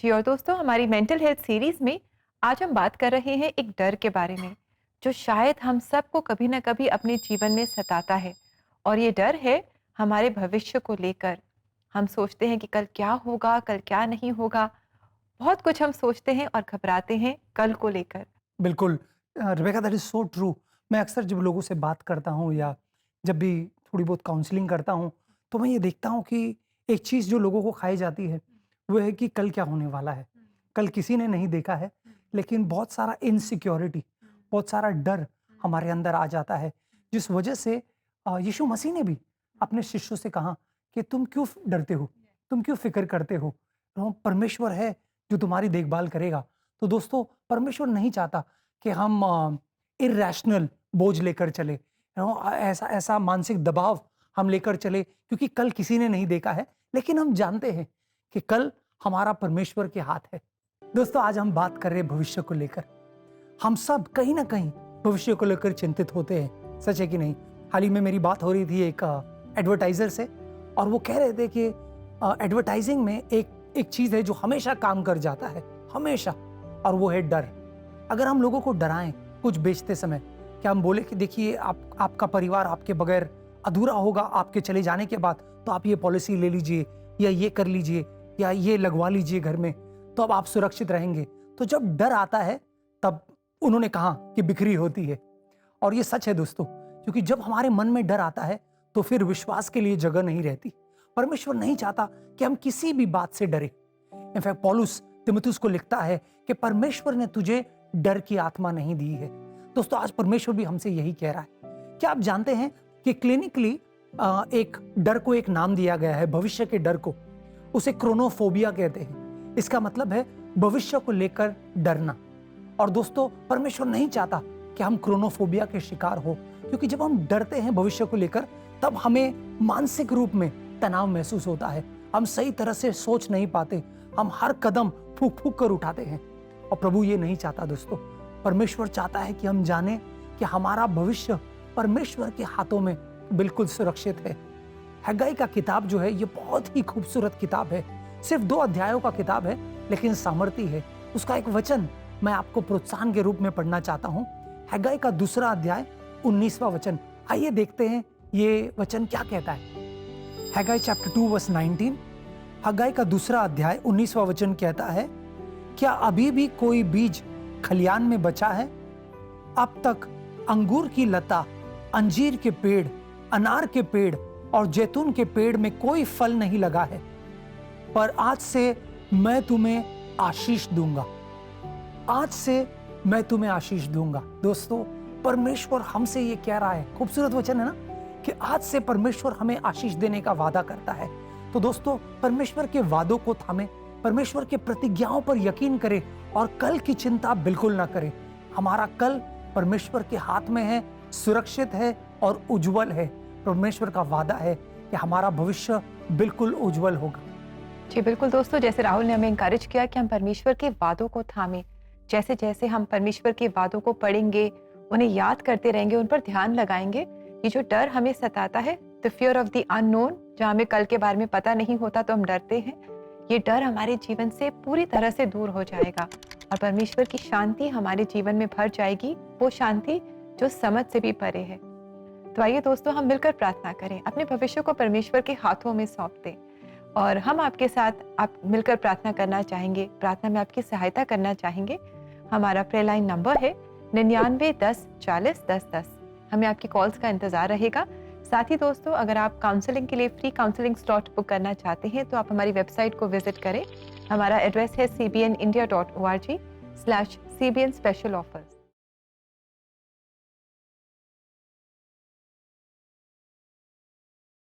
जी और दोस्तों, हमारी मेंटल हेल्थ सीरीज में आज हम बात कर रहे हैं एक डर के बारे में जो शायद हम सबको कभी ना कभी अपने जीवन में सताता है। और ये डर है हमारे भविष्य को लेकर। हम सोचते हैं कि कल क्या होगा, कल क्या नहीं होगा। बहुत कुछ हम सोचते हैं और घबराते हैं कल को लेकर। बिल्कुल। Rebecca, that is so true. मैं अक्सर जब लोगों से बात करता हूँ या जब भी थोड़ी बहुत काउंसलिंग करता हूँ, तो मैं ये देखता हूँ कि एक चीज़ जो लोगों को खाई जाती है, वो है कि कल क्या होने वाला है। कल किसी ने नहीं देखा है, लेकिन बहुत सारा इनसिक्योरिटी, बहुत सारा डर हमारे अंदर आ जाता है, जिस वजह से यीशु मसीह ने भी अपने शिष्यों से कहा कि तुम क्यों डरते हो? तुम क्यों फ़िक्र करते हो? परमेश्वर है जो तुम्हारी देखभाल करेगा। तो दोस्तों, परमेश्वर नहीं चाहता कि हम इर्रेशनल बोझ लेकर चले, ऐसा ऐसा मानसिक दबाव हम लेकर चले, क्योंकि कल किसी ने नहीं देखा है, लेकिन हम जानते हैं कि कल हमारा परमेश्वर के हाथ है। दोस्तों, आज हम बात कर रहे हैं भविष्य को लेकर। हम सब कहीं ना कहीं भविष्य को लेकर चिंतित होते हैं, सच है कि नहीं? हाल ही में मेरी बात हो रही थी एक एडवर्टाइजर से, और वो कह रहे थे कि एडवर्टाइजिंग में एक एक चीज़ है जो हमेशा काम कर जाता है, हमेशा, और वो है डर। अगर हम लोगों को डराएं कुछ बेचते समय, क्या हम बोले कि देखिए आपका परिवार आपके बगैर अधूरा होगा, आपके चले जाने के बाद, तो आप ये पॉलिसी ले लीजिए या ये कर लीजिए या ये लगवा लीजिए घर में, तो अब आप सुरक्षित रहेंगे। तो जब डर आता है तब उन्होंने कहा कि बिक्री होती है। और ये सच है दोस्तों, क्योंकि जब हमारे मन में डर आता है तो फिर विश्वास के लिए जगह नहीं रहती। परमेश्वर नहीं चाहता कि हम किसी भी बात से डरे। इनफैक्ट पौलुस तीमुथियुस को लिखता है कि परमेश्वर ने तुझे डर की आत्मा नहीं दी है। दोस्तों, आज परमेश्वर भी हमसे यही कह रहा है। क्या आप जानते हैं कि क्लिनिकली एक डर को एक नाम दिया गया है, भविष्य के डर को। उसे क्रोनोफोबिया कहते हैं। इसका मतलब है भविष्य को लेकर डरना। और दोस्तों, परमेश्वर नहीं चाहता कि हम क्रोनोफोबिया के शिकार हो, क्योंकि जब हम डरते हैं भविष्य को लेकर, तब हमें मानसिक रूप में तनाव महसूस होता है। हम सही तरह से सोच नहीं पाते, हम हर कदम फूक फूक कर उठाते हैं। और प्रभु ये नहीं चाहता दोस्तों। परमेश्वर चाहता है कि हम जाने कि हमारा भविष्य परमेश्वर के हाथों में बिल्कुल सुरक्षित है। हग्गाई का किताब जो है, ये बहुत ही खूबसूरत किताब है। सिर्फ 2 अध्यायों का किताब है, लेकिन सामर्थी है। उसका एक वचन मैं आपको प्रोत्साहन के रूप में पढ़ना चाहता हूँ। हग्गाई का 2 अध्याय 19वां वचन। आइए देखते हैं ये वचन क्या कहता है। हग्गाई चैप्टर 2 वर्स 19। हग्गाई का 2 अध्याय 19वां वचन कहता है, क्या अभी भी कोई बीज खलियान में बचा है? अब तक अंगूर की लता, अंजीर के पेड़, अनार के पेड़ और जैतून के पेड़ में कोई फल नहीं लगा है, पर आज से मैं तुम्हें आशीष दूंगा। आज से मैं तुम्हें आशीष दूंगा। दोस्तों, परमेश्वर हमसे ये कह रहा है, खूबसूरत वचन है ना, कि आज से परमेश्वर हमें आशीष देने का वादा करता है। तो दोस्तों, परमेश्वर के वादों को थामे, परमेश्वर के प्रतिज्ञाओं पर यकीन करें और कल की चिंता बिल्कुल ना करें। हमारा कल परमेश्वर के हाथ में है, सुरक्षित है और उज्जवल है। परमेश्वर का वादा है कि हमारा भविष्य बिल्कुल उज्जवल होगा। जी बिल्कुल दोस्तों, जैसे राहुल ने हमें इंकरेज किया कि हम परमेश्वर के वादों को थामें। जैसे जैसे हम परमेश्वर के वादों को पढ़ेंगे, उन्हें याद करते रहेंगे, उन पर ध्यान लगाएंगे, ये जो डर हमें सताता है, the fear of the unknown, जहाँ हमें कल के बारे में पता नहीं होता तो हम डरते हैं, ये डर हमारे जीवन से पूरी तरह से दूर हो जाएगा और परमेश्वर की शांति हमारे जीवन में भर जाएगी, वो शांति जो समझ से भी परे है। तो आइए दोस्तों, हम मिलकर प्रार्थना करें, अपने भविष्य को परमेश्वर के हाथों में सौंप दें। और हम आपके साथ आप मिलकर प्रार्थना करना चाहेंगे, प्रार्थना में आपकी सहायता करना चाहेंगे। हमारा प्रेयर लाइन नंबर है 99 10 40 10 10। हमें आपकी कॉल्स का इंतजार रहेगा। साथ ही दोस्तों, अगर आप काउंसलिंग के लिए फ्री काउंसलिंग स्लॉट बुक करना चाहते हैं तो आप हमारी वेबसाइट को विजिट करें। हमारा एड्रेस है cbnindia.org/cbn special offers।